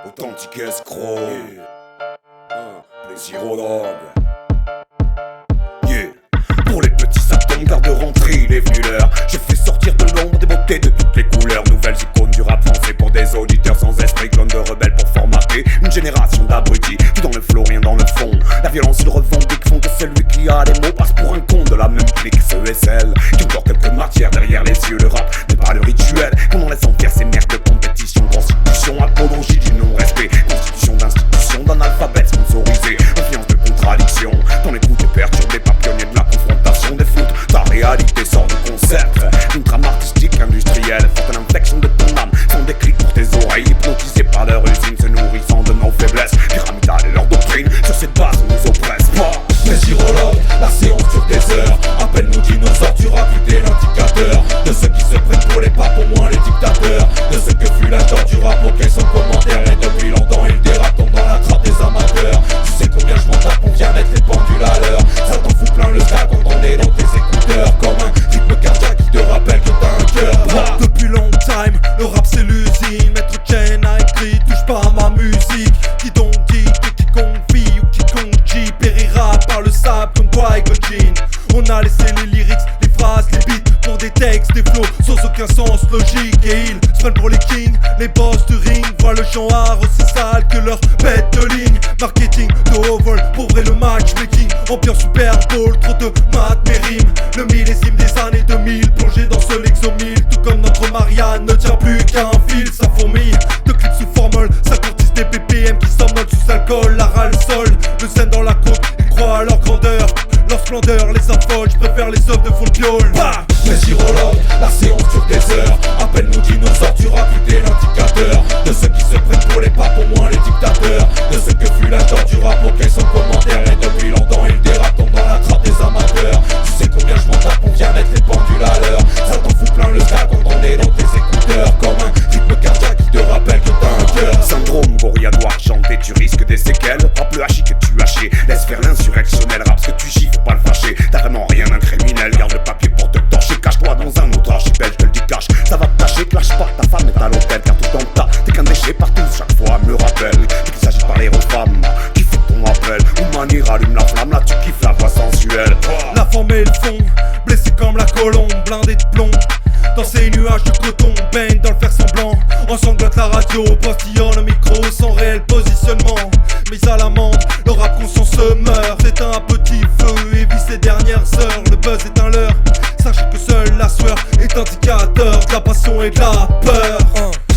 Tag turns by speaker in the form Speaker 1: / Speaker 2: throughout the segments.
Speaker 1: Authentique escroc, plaisirologue. Yeah. Pour les petits satans, garde de rentrée, il est venu l'heure. J'ai fait sortir de l'ombre des beautés de toutes les couleurs. Nouvelles icônes du rap français pour des auditeurs sans esprit. Clones de rebelles pour formater une génération d'abrutis. Tout dans le flow, rien dans le fond. La violence ils revendiquent font que celui qui a les mots passe pour un con de la même clique. Ceux et celles qui ont encore quelques matières derrière les yeux. Le rap n'est pas le rituel qu'on en laisse en faire ces merdes de compétition. Constitution, apologie du non-respect. Constitution d'institution d'un alphabet sponsorisé. Influence de contradiction. Ton écoute est perturbée par pionnier de la confrontation des foot. Ta réalité sort du concept d'une trame artistique industrielle. Forte infection de ton âme, sans déclic pour tes oreilles. Hypnotisées par leur usine, se nourrissant de nos faiblesses pyramidales et leur doctrine. Sur cette base on nous oppresse pas.
Speaker 2: Plaisirologue, la séance dure des heures. Appelle-nous dinosaures, tu auras plus l'indicateur de ceux qui se prennent pour les papes, au moins les dictateurs. De ceux que fut la torture du rap, auquel sans commentaire. Et depuis longtemps ils dérapent, tombent dans la trappe des amateurs. Tu sais combien je m'en tape, on vient mettre les pendules à l'heure. Ça t'en fout plein le stack quand on est dans tes écouteurs. Comme un rythme cardiaque qui te rappelle que t'as un cœur.
Speaker 3: Depuis long time, le rap c'est l'usine. Maître Chen a écrit, touche pas à ma musique. Qui donc dit que quiconque vit ou quiconque dit périra par le sable comme Qui-Gon Jinn. On a laissé les lyrics, les phrases, les beats pour des textes, des flows sans aucun sens logique. Et ils se prennent pour les kings, les boss du ring. Voient le genre aussi sale que leur bête de ligne. Marketing de haut vol, pauvre et le matchmaking. Ambiance Super Bowl, trop de maths mais rimes. Le millésime des années 2000, plongé dans ce Lexomil. Tout comme notre Marianne ne tient plus qu'à un fil. Sa fourmille de clips sous formol, ça courtise des BPM qui somnolent sous alcool. La râle sol, le zen dans la côte, ils croient à leur grandeur. Leur splendeur les affole, je préfère les œufs de full piole.
Speaker 2: Plaisirologue, la séance dure des heures. Appelle-nous dinosaures, tu auras plus l'indicateur de ceux qui se prennent pour les papes, au moins les dictateurs. De ceux que fut la torture du rap, auquel sans commentaire. Et depuis longtemps ils dérapent, tombent dans la trappe des amateurs. Tu sais combien je m'en tape, on vient mettre les pendules à l'heure. Ça t'en fout plein le stack quand on est dans tes écouteurs. Comme un rythme cardiaque qui te rappelle que t'as un cœur.
Speaker 1: Syndrome Goriano argenté, tu risques des séquelles. Rap le hachis que tu haché, laisse faire l'insurrectionnel. Rap ce que tu chiffres, pas le fâcher. T'as vraiment rien d'un criminel, garde le papier pour te torcher. Cache-toi dans un autre archipel, je te le dis cache. Ça va te tâcher, clash pas, ta femme est à l'hôtel. Car tout en tas, t'es qu'un déchet partout. Chaque fois me rappelle qu'il s'agit de parler aux femmes qui fait ton appel. Ou manier rallume la flamme, là tu kiffes la voix sensuelle.
Speaker 3: La forme et le fond, blessé comme la colombe, blindé de plomb. Dans ces nuages de coton, baigne dans le fer semblant. Ensanglote la radio, postillonne le micro sans réel positionnement. Mise à l'amende, le rap conscient se meurt. C'est un petit feu et vit ses dernières heures. Le buzz est un leurre, sachez que seule la sueur est indicateur de la passion et de la peur.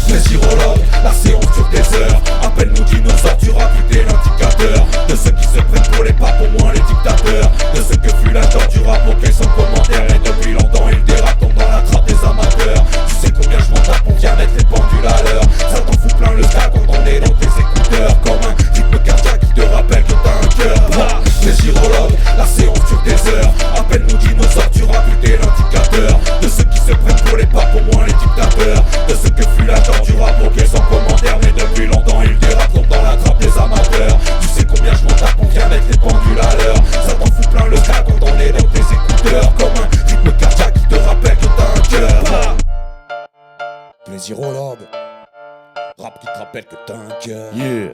Speaker 2: Plaisirologue, la séance dure des heures. Appelle-nous dinosaures, tu auras plus l'indicateur de ceux qui se prennent pour les papes, au moins les dictateurs. De ceux que fut la torture du rap, auquel sans commentaire. Et depuis longtemps ils dérapent, tombent dans la trappe des amateurs. Tu sais combien je m'en tape, on vient mettre les pendules à l'heure. Ça t'en fout plein le stack quand on est dans tes écouteurs. Comme un rythme cardiaque qui te rappelle que t'as un cœur. Plaisirologue, la séance dure des heures. Appelle-nous dinosaures, tu auras plus l'indicateur de ceux qui se prennent pour les papes, au moins les dictateurs. De ceux que fut la torture du rap, auquel sans commentaire. Mais depuis longtemps ils dérapent, tombent dans la trappe des amateurs. Tu sais combien je m'en tape, on vient mettre les pendules à l'heure. Ça t'en fout plein le stack quand on est dans tes écouteurs. Comme un rythme cardiaque qui te rappelle que t'as un cœur.
Speaker 1: Plaisirologue, rap qui te rappelle que t'as un cœur.
Speaker 2: Yeah.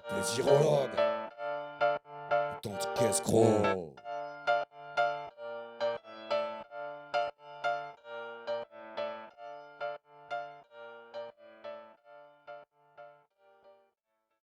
Speaker 1: Plaisirologue, authentique escroc.